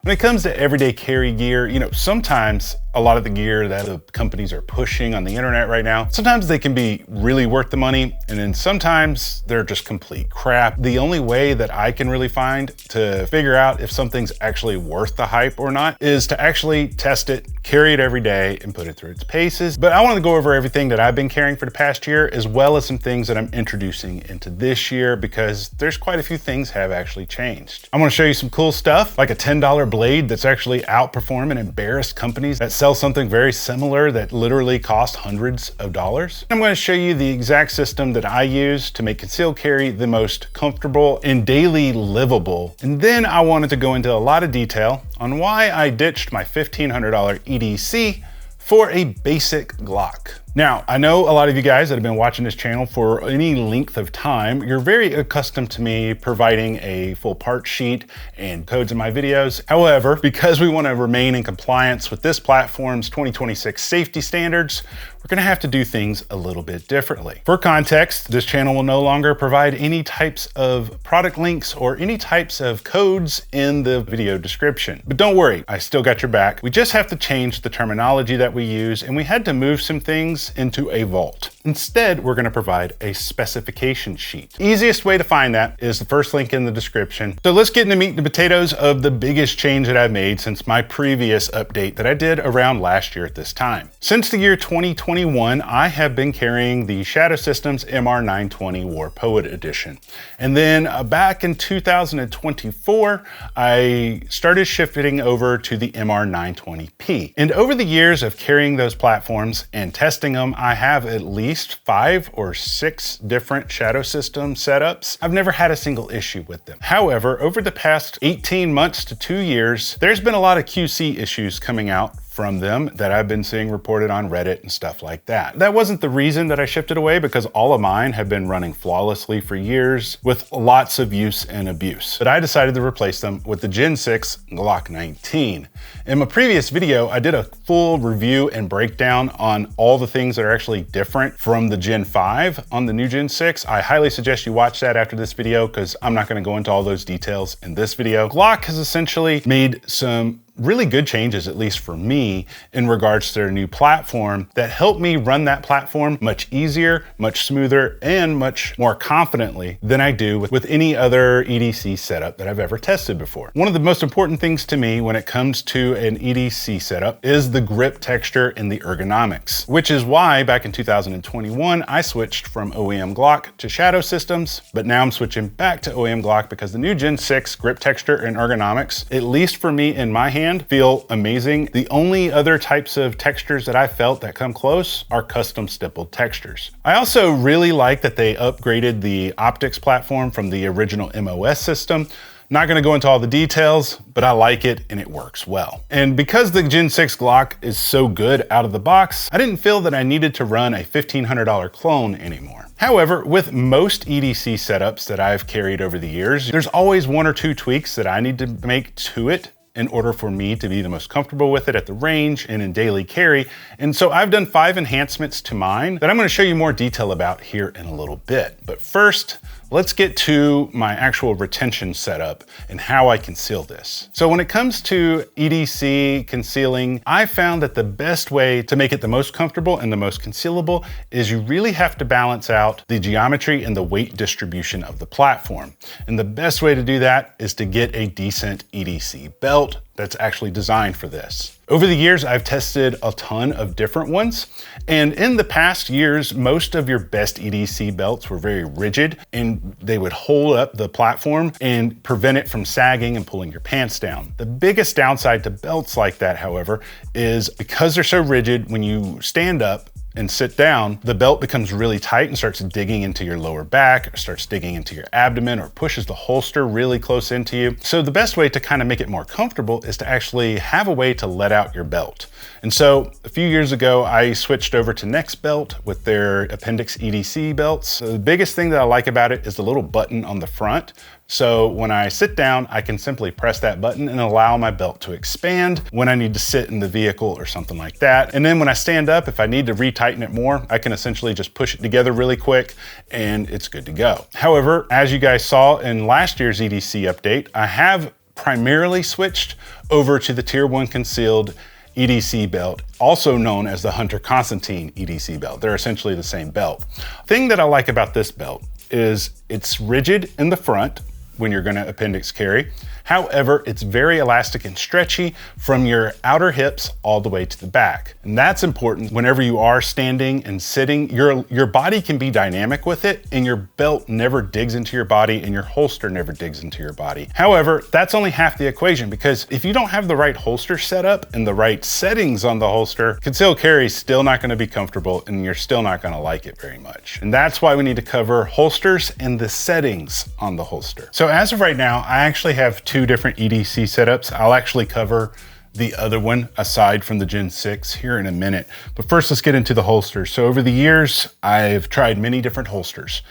When it comes to everyday carry gear, you know, sometimes a lot of the gear that the companies are pushing on the internet right now, sometimes they can be really worth the money, and then sometimes they're just complete crap. The only way that I can really find to figure out if something's actually worth the hype or not is to actually test it, carry it every day, and put it through its paces. But I want to go over everything that I've been carrying for the past year, as well as some things that I'm introducing into this year, because there's quite a few things have actually changed. I'm going to show you some cool stuff, like a $10 blade that's actually outperforming and embarrassed companies that sell something very similar that literally cost hundreds of dollars. I'm going to show you the exact system that I use to make concealed carry the most comfortable and daily livable. And then I wanted to go into a lot of detail on why I ditched my $1,500 EDC for a basic Glock. Now, I know a lot of you guys that have been watching this channel for any length of time, you're very accustomed to me providing a full part sheet and codes in my videos. However, because we want to remain in compliance with this platform's 2026 safety standards, we're going to have to do things a little bit differently. For context, this channel will no longer provide any types of product links or any types of codes in the video description. But don't worry, I still got your back. We just have to change the terminology that we use, and we had to move some things into a vault. Instead, we're going to provide a specification sheet. Easiest way to find that is the first link in the description. So let's get into meat and potatoes of the biggest change that I've made since my previous update that I did around last year at this time. Since the year 2021, I have been carrying the Shadow Systems MR920 War Poet Edition. And then back in 2024, I started shifting over to the MR920P. And over the years of carrying those platforms and testing them, I have at least 5 or 6 different Shadow System setups. I've never had a single issue with them. However, over the past 18 months to 2 years, there's been a lot of QC issues coming out from them that I've been seeing reported on Reddit and stuff like that. That wasn't the reason that I shifted away, because all of mine have been running flawlessly for years with lots of use and abuse. But I decided to replace them with the Gen 6 Glock 19. In my previous video, I did a full review and breakdown on all the things that are actually different from the Gen 5 on the new Gen 6. I highly suggest you watch that after this video, because I'm not going to go into all those details in this video. Glock has essentially made some really good changes, at least for me, in regards to their new platform that helped me run that platform much easier, much smoother, and much more confidently than I do with any other EDC setup that I've ever tested before. One of the most important things to me when it comes to an EDC setup is the grip texture and the ergonomics, which is why back in 2021, I switched from OEM Glock to Shadow Systems, but now I'm switching back to OEM Glock because the new Gen 6 grip texture and ergonomics, at least for me in my hand, feel amazing. The only other types of textures that I felt that come close are custom stippled textures. I also really like that they upgraded the optics platform from the original MOS system. Not going to go into all the details, but I like it and it works well. And because the Gen 6 Glock is so good out of the box, I didn't feel that I needed to run a $1,500 clone anymore. However, with most EDC setups that I've carried over the years, there's always 1 or 2 tweaks that I need to make to it in order for me to be the most comfortable with it at the range and in daily carry. And so I've done 5 enhancements to mine that I'm going to show you more detail about here in a little bit. But first, let's get to my actual retention setup and how I conceal this. So when it comes to EDC concealing, I found that the best way to make it the most comfortable and the most concealable is you really have to balance out the geometry and the weight distribution of the platform. And the best way to do that is to get a decent EDC belt that's actually designed for this. Over the years, I've tested a ton of different ones, and in the past years, most of your best EDC belts were very rigid, and they would hold up the platform and prevent it from sagging and pulling your pants down. The biggest downside to belts like that, however, is because they're so rigid, when you stand up and sit down, the belt becomes really tight and starts digging into your lower back, or starts digging into your abdomen, or pushes the holster really close into you. So the best way to kind of make it more comfortable is to actually have a way to let out your belt. And so a few years ago, I switched over to Next Belt with their Appendix EDC belts. So the biggest thing that I like about it is the little button on the front. So when I sit down, I can simply press that button and allow my belt to expand when I need to sit in the vehicle or something like that. And then when I stand up, if I need to retighten it more, I can essentially just push it together really quick and it's good to go. However, as you guys saw in last year's EDC update, I have primarily switched over to the Tier 1 concealed EDC belt, also known as the Hunter Constantine EDC belt. They're essentially the same belt. Thing that I like about this belt is it's rigid in the front when you're gonna appendix carry. However, it's very elastic and stretchy from your outer hips all the way to the back. And that's important whenever you are standing and sitting. Your body can be dynamic with it, and your belt never digs into your body and your holster never digs into your body. However, that's only half the equation, because if you don't have the right holster setup and the right settings on the holster, concealed carry is still not gonna be comfortable and you're still not gonna like it very much. And that's why we need to cover holsters and the settings on the holster. So as of right now, I actually have two different EDC setups. I'll actually cover the other one aside from the Gen 6 here in a minute. But first, let's get into the holsters. So over the years, I've tried many different holsters.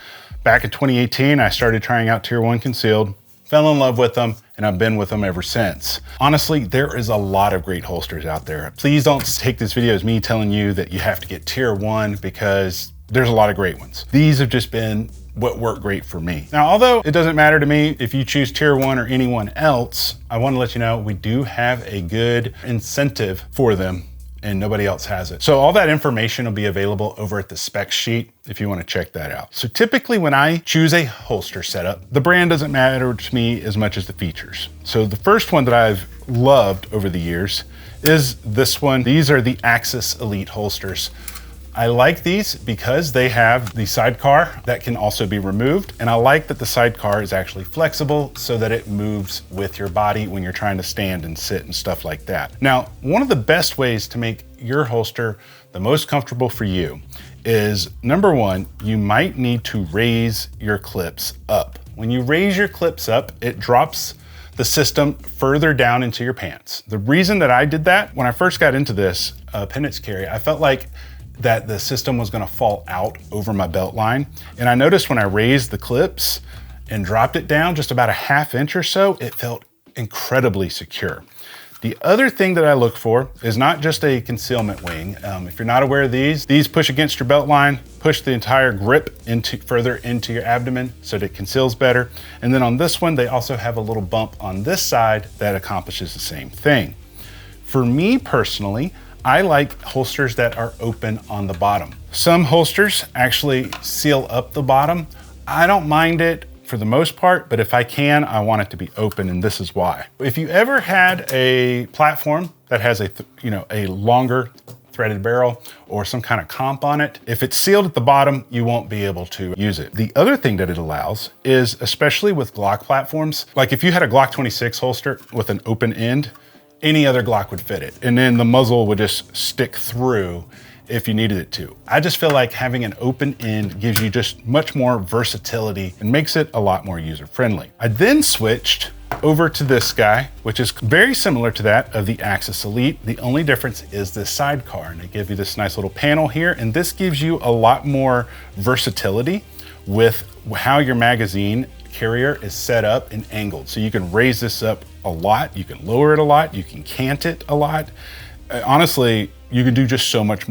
Back in 2018, I started trying out Tier 1 concealed, fell in love with them, and I've been with them ever since. Honestly, there is a lot of great holsters out there. Please don't take this video as me telling you that you have to get Tier 1, because there's a lot of great ones. These have just been what worked great for me. Now, although it doesn't matter to me if you choose Tier 1 or anyone else, I want to let you know we do have a good incentive for them and nobody else has it. So all that information will be available over at the spec sheet if you want to check that out. So typically when I choose a holster setup, the brand doesn't matter to me as much as the features. So the first one that I've loved over the years is this one. These are the Axis Elite holsters. I like these because they have the sidecar that can also be removed. And I like that the sidecar is actually flexible so that it moves with your body when you're trying to stand and sit and stuff like that. Now, one of the best ways to make your holster the most comfortable for you is, number one, you might need to raise your clips up. When you raise your clips up, it drops the system further down into your pants. The reason that I did that, when I first got into this appendix carry, I felt like that the system was gonna fall out over my belt line. And I noticed when I raised the clips and dropped it down just about a ½ inch or so, it felt incredibly secure. The other thing that I look for is not just a concealment wing. If you're not aware of these push against your belt line, push the entire grip further into your abdomen so that it conceals better. And then on this one, they also have a little bump on this side that accomplishes the same thing. For me personally, I like holsters that are open on the bottom. Some holsters actually seal up the bottom. I don't mind it for the most part, but if I can, I want it to be open, and this is why. If you ever had a platform that has a longer threaded barrel or some kind of comp on it, if it's sealed at the bottom, you won't be able to use it. The other thing that it allows is, especially with Glock platforms, like if you had a Glock 26 holster with an open end, any other Glock would fit it. And then the muzzle would just stick through if you needed it to. I just feel like having an open end gives you just much more versatility and makes it a lot more user-friendly. I then switched over to this guy, which is very similar to that of the Axis Elite. The only difference is this sidecar, and they give you this nice little panel here, and this gives you a lot more versatility with how your magazine carrier is set up and angled. So you can raise this up a lot, you can lower it a lot, you can cant it a lot. Honestly, you can do just so much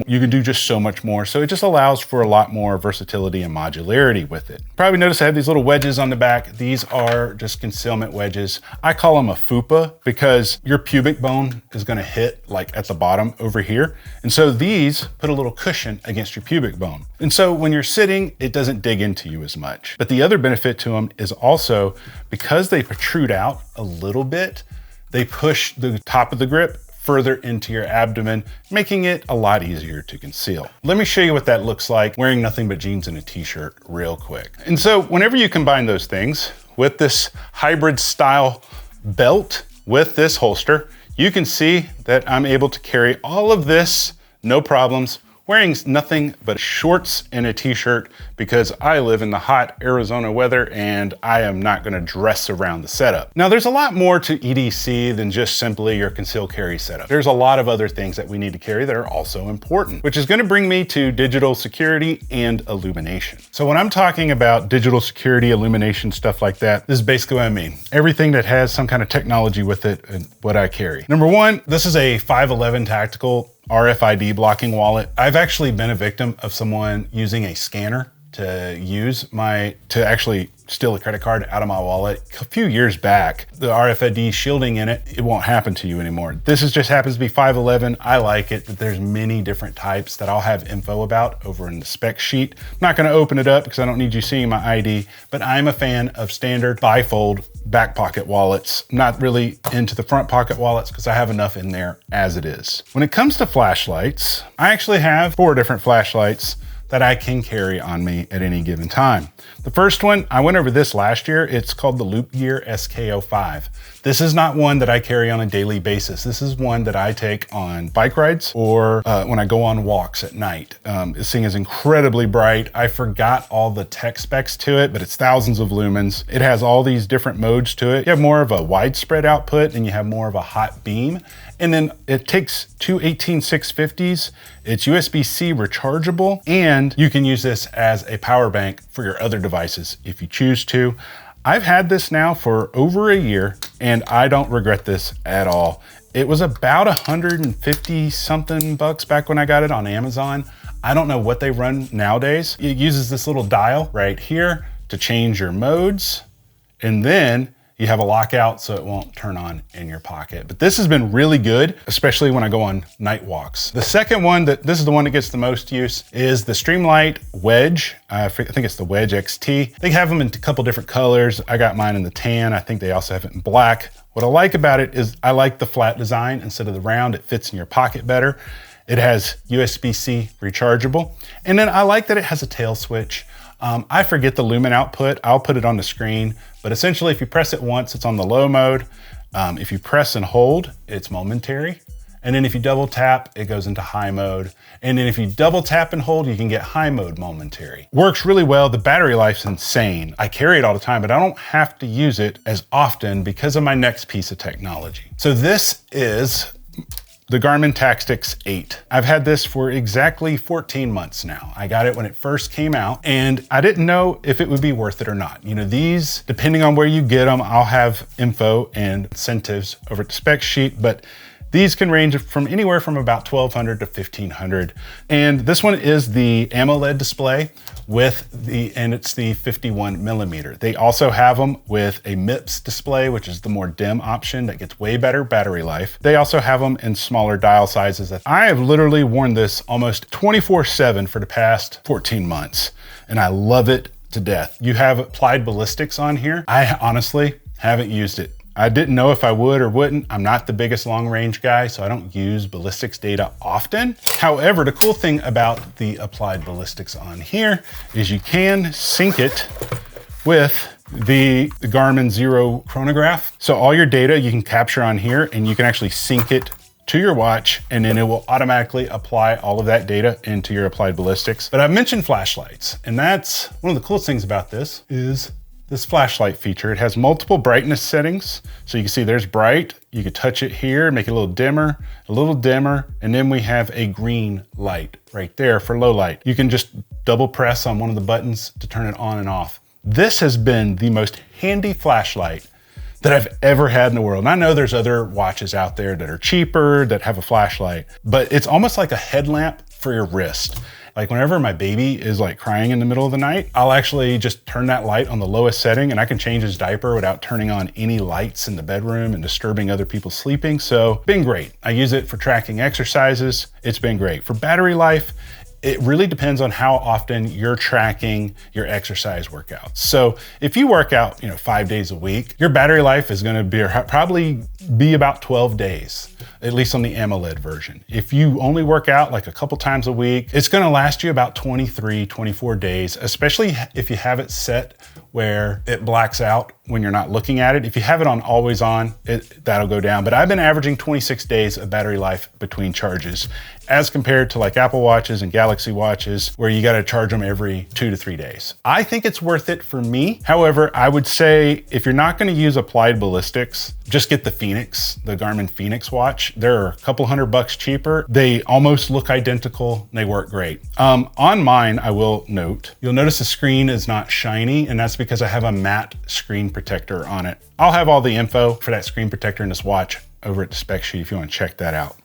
more. So it just allows for a lot more versatility and modularity with it. Probably notice I have these little wedges on the back. These are just concealment wedges. I call them a fupa because your pubic bone is gonna hit like at the bottom over here. And so these put a little cushion against your pubic bone. And so when you're sitting, it doesn't dig into you as much. But the other benefit to them is also because they protrude out a little bit, they push the top of the grip further into your abdomen, making it a lot easier to conceal. Let me show you what that looks like wearing nothing but jeans and a t-shirt real quick. And so whenever you combine those things with this hybrid style belt with this holster, you can see that I'm able to carry all of this, no problems, wearing nothing but shorts and a t-shirt because I live in the hot Arizona weather and I am not gonna dress around the setup. Now there's a lot more to EDC than just simply your concealed carry setup. There's a lot of other things that we need to carry that are also important, which is gonna bring me to digital security and illumination. So when I'm talking about digital security, illumination, stuff like that, this is basically what I mean. Everything that has some kind of technology with it and what I carry. Number one, this is a 511 tactical RFID blocking wallet. I've actually been a victim of someone using a scanner to actually steal a credit card out of my wallet a few years back. The RFID shielding in it, it won't happen to you anymore. This just happens to be 511. I like it, but there's many different types that I'll have info about over in the spec sheet. I'm not gonna open it up because I don't need you seeing my ID, but I'm a fan of standard bifold back pocket wallets. I'm not really into the front pocket wallets because I have enough in there as it is. When it comes to flashlights, I actually have 4 different flashlights that I can carry on me at any given time. The first one, I went over this last year. It's called the Loop Gear SK05. This is not one that I carry on a daily basis. This is one that I take on bike rides or when I go on walks at night. This thing is incredibly bright. I forgot all the tech specs to it, but it's thousands of lumens. It has all these different modes to it. You have more of a widespread output and you have more of a hot beam. And then it takes 2 18650s. It's USB-C rechargeable, and you can use this as a power bank for your other devices if you choose to. I've had this now for over a year and I don't regret this at all. It was about 150 something bucks back when I got it on Amazon. I don't know what they run nowadays. It uses this little dial right here to change your modes, and then you have a lockout so it won't turn on in your pocket. But this has been really good, especially when I go on night walks. The second one, this is the one that gets the most use, is the Streamlight Wedge. I think it's the Wedge XT. They have them in a couple different colors. I got mine in the tan. I think they also have it in black. What I like about it is I like the flat design instead of the round. It fits in your pocket better. It has USB-C rechargeable. And then I like that it has a tail switch. I forget the lumen output. I'll put it on the screen, but essentially if you press it once, it's on the low mode. If you press and hold, it's momentary. And then if you double tap, it goes into high mode. And then if you double tap and hold, you can get high mode momentary. Works really well. The battery life's insane. I carry it all the time, but I don't have to use it as often because of my next piece of technology. So this is the Garmin Tactics 8. I've had this for exactly 14 months now. I got it when it first came out and I didn't know if it would be worth it or not. You know, these, depending on where you get them, I'll have info and incentives over at the spec sheet, but these can range from anywhere from about 1,200 to 1,500. And this one is the AMOLED display and it's the 51 millimeter. They also have them with a MIPS display, which is the more dim option that gets way better battery life. They also have them in smaller dial sizes. I have literally worn this almost 24/7 for the past 14 months, and I love it to death. You have applied ballistics on here. I honestly haven't used it. I didn't know if I would or wouldn't. I'm not the biggest long range guy, so I don't use ballistics data often. However, the cool thing about the applied ballistics on here is you can sync it with the Garmin Zero chronograph. So all your data you can capture on here and you can actually sync it to your watch, and then it will automatically apply all of that data into your applied ballistics. But I've mentioned flashlights, and that's one of the coolest things about this is this flashlight feature. It has multiple brightness settings. So you can see there's bright, you can touch it here, make it a little dimmer, and then we have a green light right there for low light. You can just double press on one of the buttons to turn it on and off. This has been the most handy flashlight that I've ever had in the world. And I know there's other watches out there that are cheaper that have a flashlight, but it's almost like a headlamp for your wrist. Like whenever my baby is like crying in the middle of the night, I'll actually just turn that light on the lowest setting and I can change his diaper without turning on any lights in the bedroom and disturbing other people sleeping. So been great. I use it for tracking exercises. It's been great. For battery life, it really depends on how often you're tracking your exercise workouts. So if you work out, 5 days a week, your battery life is gonna probably be about 12 days, at least on the AMOLED version. If you only work out like a couple times a week, it's gonna last you about 23, 24 days, especially if you have it set where it blacks out when you're not looking at it. If you have it on always on, that'll go down. But I've been averaging 26 days of battery life between charges, as compared to like Apple Watches and Galaxy Watches, where you gotta charge them every 2 to 3 days. I think it's worth it for me. However, I would say if you're not gonna use applied ballistics, just get the Phoenix, the Garmin Phoenix watch. They're a couple $100 cheaper. They almost look identical. They work great. On mine, I will note, you'll notice the screen is not shiny, and that's because I have a matte screen protector on it. I'll have all the info for that screen protector in this watch over at the spec sheet if you want to check that out.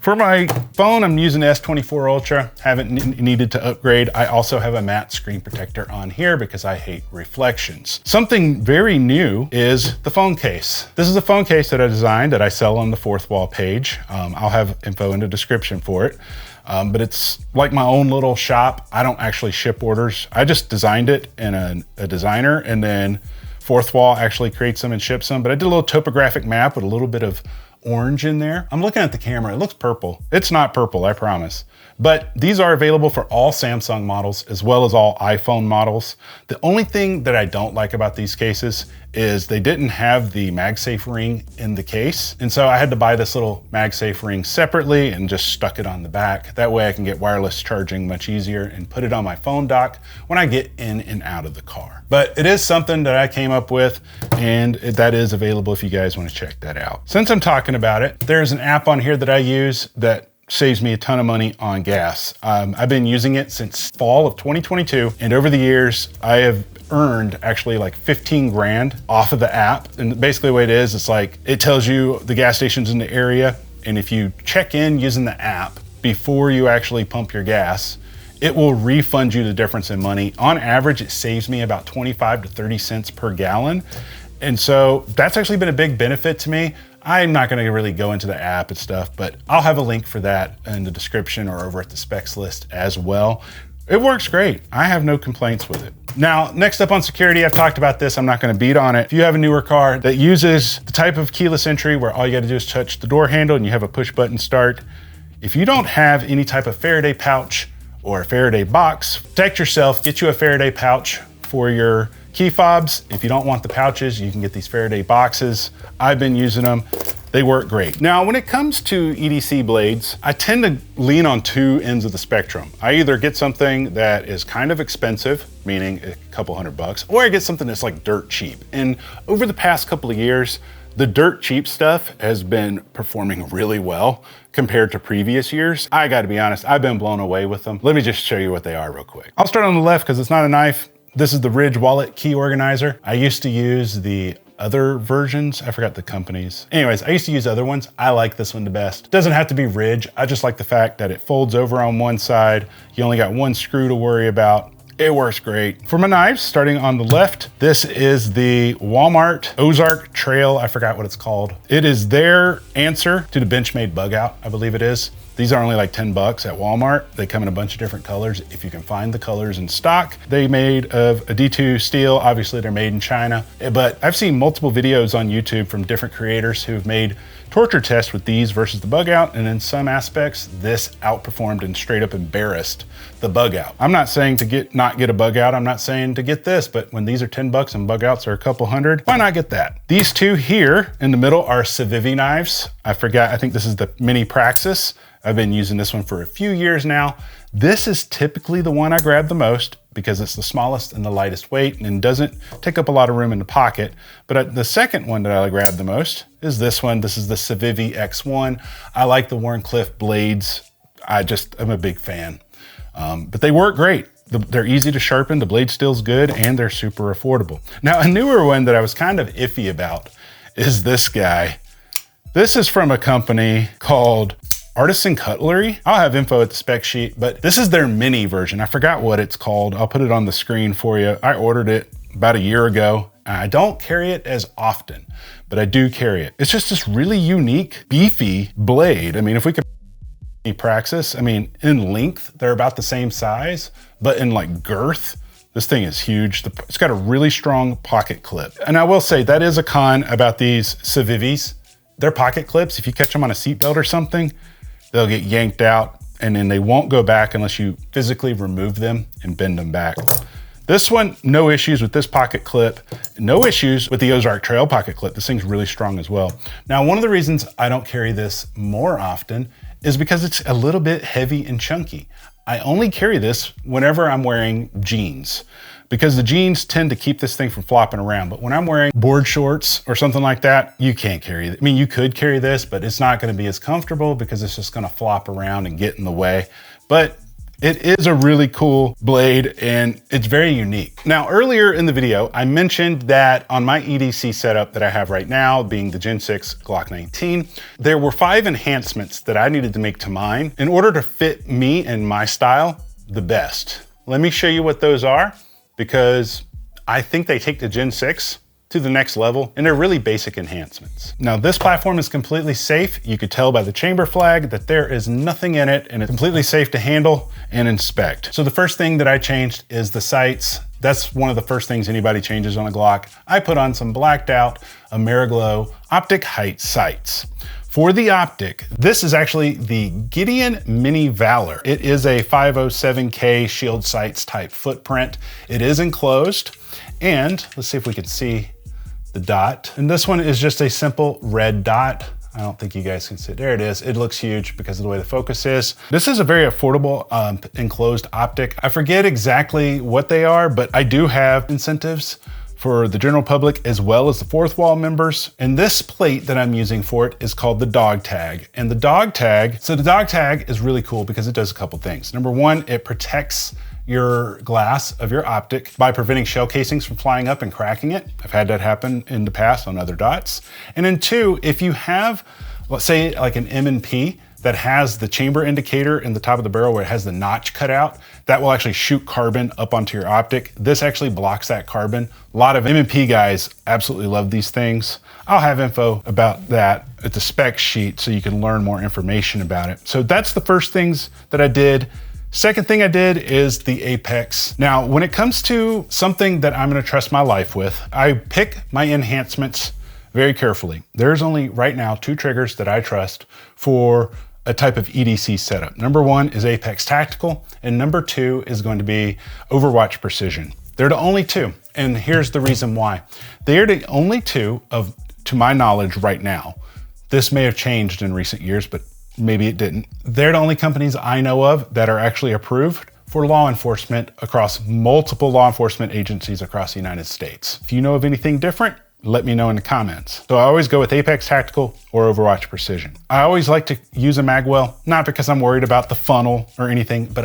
For my phone, I'm using the S24 Ultra. Haven't needed to upgrade. I also have a matte screen protector on here because I hate reflections. Something very new is the phone case. This is a phone case that I designed that I sell on the Fourth Wall page. I'll have info in the description for it. But it's like my own little shop. I don't actually ship orders. I just designed it in a designer, and then Fourth Wall actually creates them and ships them. But I did a little topographic map with a little bit of orange in there. I'm looking at the camera, it looks purple. It's not purple, I promise. But these are available for all Samsung models as well as all iPhone models. The only thing that I don't like about these cases is they didn't have the MagSafe ring in the case. And so I had to buy this little MagSafe ring separately and just stuck it on the back. That way I can get wireless charging much easier and put it on my phone dock when I get in and out of the car. But it is something that I came up with, and that is available if you guys want to check that out. Since I'm talking about it, there's an app on here that I use that saves me a ton of money on gas. I've been using it since fall of 2022, and over the years, I have earned actually like 15 grand off of the app. And basically the way it is, it's like, it tells you the gas stations in the area, and if you check in using the app before you actually pump your gas, it will refund you the difference in money. On average, it saves me about 25 to 30 cents per gallon. And so that's actually been a big benefit to me. I'm not gonna really go into the app and stuff, but I'll have a link for that in the description or over at the specs list as well. It works great. I have no complaints with it. Now, next up on security, I've talked about this, I'm not gonna beat on it. If you have a newer car that uses the type of keyless entry where all you gotta do is touch the door handle and you have a push button start, if you don't have any type of Faraday pouch or a Faraday box, protect yourself, get you a Faraday pouch for your key fobs. If you don't want the pouches, you can get these Faraday boxes. I've been using them. They work great. Now, when it comes to EDC blades, I tend to lean on two ends of the spectrum. I either get something that is kind of expensive, meaning a couple $100, or I get something that's like dirt cheap. And over the past couple of years, the dirt cheap stuff has been performing really well compared to previous years. I gotta be honest, I've been blown away with them. Let me just show you what they are real quick. I'll start on the left because it's not a knife. This is the Ridge Wallet Key Organizer. I used to use the other versions. I forgot the companies. Anyways, I used to use other ones. I like this one the best. It doesn't have to be Ridge. I just like the fact that it folds over on one side. You only got one screw to worry about. It works great. For my knives, starting on the left, this is the Walmart Ozark Trail. I forgot what it's called. It is their answer to the Benchmade Bug Out, I believe it is. These are only like 10 bucks at Walmart. They come in a bunch of different colors if you can find the colors in stock. They made of a D2 steel. Obviously they're made in China, but I've seen multiple videos on YouTube from different creators who have made torture tests with these versus the Bug Out, and in some aspects, this outperformed and straight up embarrassed the Bug Out. I'm not saying to not get a Bug Out. I'm not saying to get this, but when these are 10 bucks and Bug Outs are a couple hundred, why not get that? These two here in the middle are Civivi knives. I think this is the Mini Praxis. I've been using this one for a few years now. This is typically the one I grab the most because it's the smallest and the lightest weight and doesn't take up a lot of room in the pocket. But the second one that I grab the most is this one. This is the Civivi X1. I like the Wharncliffe blades. I'm a big fan. But they work great. They're easy to sharpen, the blade steel's good, and they're super affordable. Now, a newer one that I was kind of iffy about is this guy. This is from a company called Artisan Cutlery. I'll have info at the spec sheet, but this is their mini version. I forgot what it's called. I'll put it on the screen for you. I ordered it about a year ago. I don't carry it as often, but I do carry it. It's just this really unique, beefy blade. I mean, if we could Praxis, I mean, in length, they're about the same size, but in like girth, this thing is huge. It's got a really strong pocket clip. And I will say that is a con about these Civivis. Their pocket clips, if you catch them on a seatbelt or something, they'll get yanked out and then they won't go back unless you physically remove them and bend them back. This one, no issues with this pocket clip, no issues with the Ozark Trail pocket clip. This thing's really strong as well. Now, one of the reasons I don't carry this more often is because it's a little bit heavy and chunky. I only carry this whenever I'm wearing jeans because the jeans tend to keep this thing from flopping around. But when I'm wearing board shorts or something like that, you can't carry it. I mean, you could carry this, but it's not gonna be as comfortable because it's just gonna flop around and get in the way. But It is a really cool blade and it's very unique. Now, earlier in the video, I mentioned that on my EDC setup that I have right now, being the Gen 6 Glock 19, there were 5 enhancements that I needed to make to mine in order to fit me and my style the best. Let me show you what those are, because I think they take the Gen 6 to the next level, and they're really basic enhancements. Now, this platform is completely safe. You could tell by the chamber flag that there is nothing in it, and it's completely safe to handle and inspect. So the first thing that I changed is the sights. That's one of the first things anybody changes on a Glock. I put on some blacked out Ameriglow optic height sights. For the optic, this is actually the Gideon Mini Valor. It is a 507K shield sights type footprint. It is enclosed, and let's see if we can see the dot. And this one is just a simple red dot. I don't think you guys can see it. There it is. It looks huge because of the way the focus is. This is a very affordable enclosed optic. I forget exactly what they are, but I do have incentives for the general public as well as the fourth wall members. And this plate that I'm using for it is called the dog tag. And the dog tag is really cool because it does a couple things. Number one, it protects your glass of your optic by preventing shell casings from flying up and cracking it. I've had that happen in the past on other dots. And then two, if you have, let's say like an M&P that has the chamber indicator in the top of the barrel where it has the notch cut out, that will actually shoot carbon up onto your optic. This actually blocks that carbon. A lot of M&P guys absolutely love these things. I'll have info about that at the spec sheet so you can learn more information about it. So that's the first things that I did. Second thing I did is the Apex. Now, when it comes to something that I'm gonna trust my life with, I pick my enhancements very carefully. There's only right now 2 triggers that I trust for a type of EDC setup. Number 1 is Apex Tactical, and number 2 is going to be Overwatch Precision. They're the only 2, and here's the reason why. They're the only 2 to my knowledge right now. This may have changed in recent years, but maybe it didn't. They're the only companies I know of that are actually approved for law enforcement across multiple law enforcement agencies across the United States. If you know of anything different, let me know in the comments. So I always go with Apex Tactical or Overwatch Precision. I always like to use a magwell, not because I'm worried about the funnel or anything, but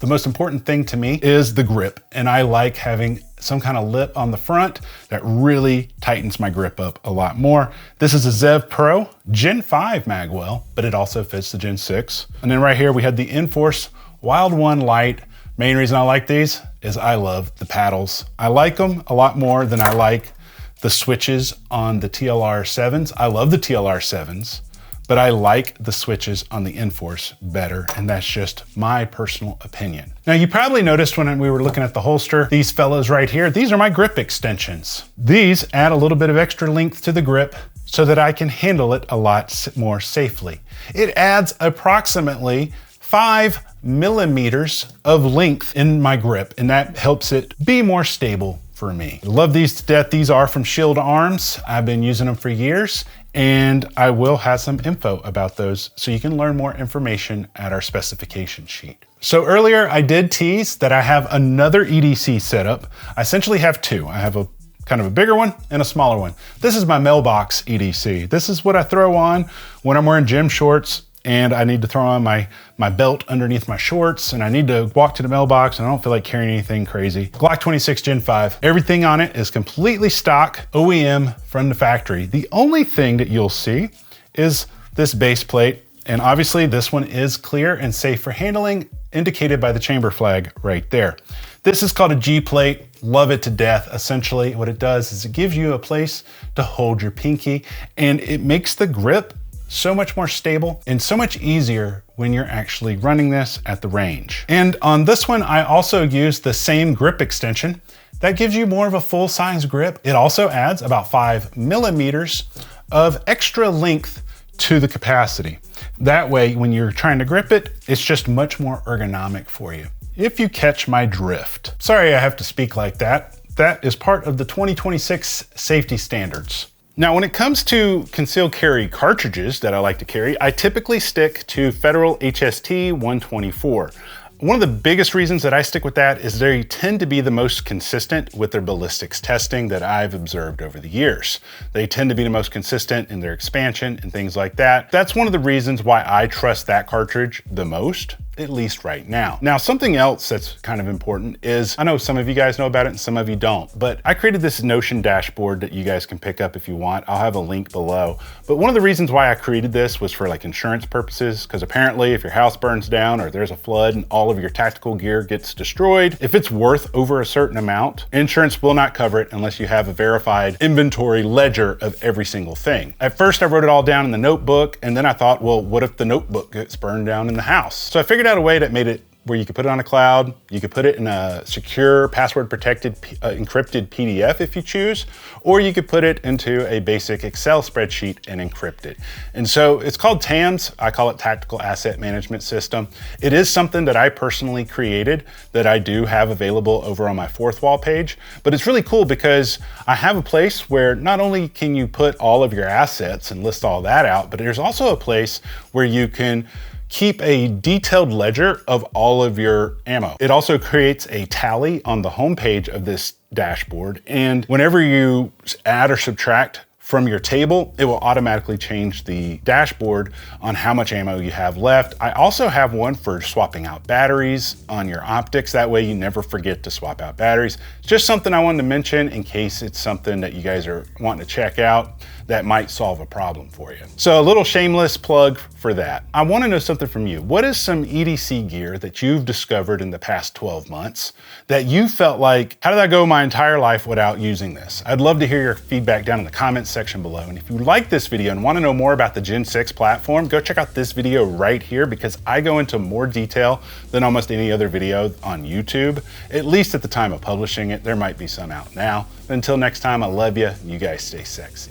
the most important thing to me is the grip. And I like having some kind of lip on the front that really tightens my grip up a lot more. This is a Zev Pro Gen 5 magwell, but it also fits the Gen 6. And then right here we had the Enforce Wild One Light. Main reason I like these is I love the paddles. I like them a lot more than I like the switches on the TLR7s. I love the TLR7s, but I like the switches on the Enforce better, and that's just my personal opinion. Now, you probably noticed when we were looking at the holster, these fellows right here, these are my grip extensions. These add a little bit of extra length to the grip so that I can handle it a lot more safely. It adds approximately 5 millimeters of length in my grip, and that helps it be more stable for me. I love these to death. These are from Shield Arms. I've been using them for years, and I will have some info about those so you can learn more information at our specification sheet. So earlier I did tease that I have another EDC setup. I essentially have 2. I have a kind of a bigger one and a smaller one. This is my mailbox EDC. This is what I throw on when I'm wearing gym shorts and I need to throw on my belt underneath my shorts, and I need to walk to the mailbox and I don't feel like carrying anything crazy. Glock 26 Gen 5. Everything on it is completely stock, OEM from the factory. The only thing that you'll see is this base plate, and obviously this one is clear and safe for handling, indicated by the chamber flag right there. This is called a G plate. Love it to death. Essentially what it does is it gives you a place to hold your pinky, and it makes the grip so much more stable and so much easier when you're actually running this at the range. And on this one, I also used the same grip extension that gives you more of a full size grip. It also adds about 5 millimeters of extra length to the capacity. That way, when you're trying to grip it, it's just much more ergonomic for you. If you catch my drift. Sorry I have to speak like that. That is part of the 2026 safety standards. Now, when it comes to concealed carry cartridges that I like to carry, I typically stick to Federal HST 124. One of the biggest reasons that I stick with that is they tend to be the most consistent with their ballistics testing that I've observed over the years. They tend to be the most consistent in their expansion and things like that. That's one of the reasons why I trust that cartridge the most. at least right now. Now, something else that's kind of important is, I know some of you guys know about it and some of you don't, but I created this Notion dashboard that you guys can pick up if you want. I'll have a link below. But one of the reasons why I created this was for like insurance purposes, because apparently if your house burns down or there's a flood and all of your tactical gear gets destroyed, if it's worth over a certain amount, insurance will not cover it unless you have a verified inventory ledger of every single thing. At first I wrote it all down in the notebook, and then I thought, well, what if the notebook gets burned down in the house? So I figured out a way that made it where you could put it on a cloud, you could put it in a secure, password protected, encrypted PDF if you choose, or you could put it into a basic Excel spreadsheet and encrypt it. And so it's called T.A.M.S. I call it Tactical Asset Management System. It is something that I personally created that I do have available over on my fourth wall page, but it's really cool because I have a place where not only can you put all of your assets and list all that out, but there's also a place where you can keep a detailed ledger of all of your ammo. It also creates a tally on the home page of this dashboard, and whenever you add or subtract from your table, it will automatically change the dashboard on how much ammo you have left. I also have one for swapping out batteries on your optics. That way you never forget to swap out batteries. It's just something I wanted to mention in case it's something that you guys are wanting to check out that might solve a problem for you. So a little shameless plug for that. I want to know something from you. What is some EDC gear that you've discovered in the past 12 months that you felt like, how did I go my entire life without using this? I'd love to hear your feedback down in the comments section below. And if you like this video and want to know more about the Gen 6 platform, go check out this video right here because I go into more detail than almost any other video on YouTube, at least at the time of publishing it. There might be some out now. Until next time, I love you. You guys stay sexy.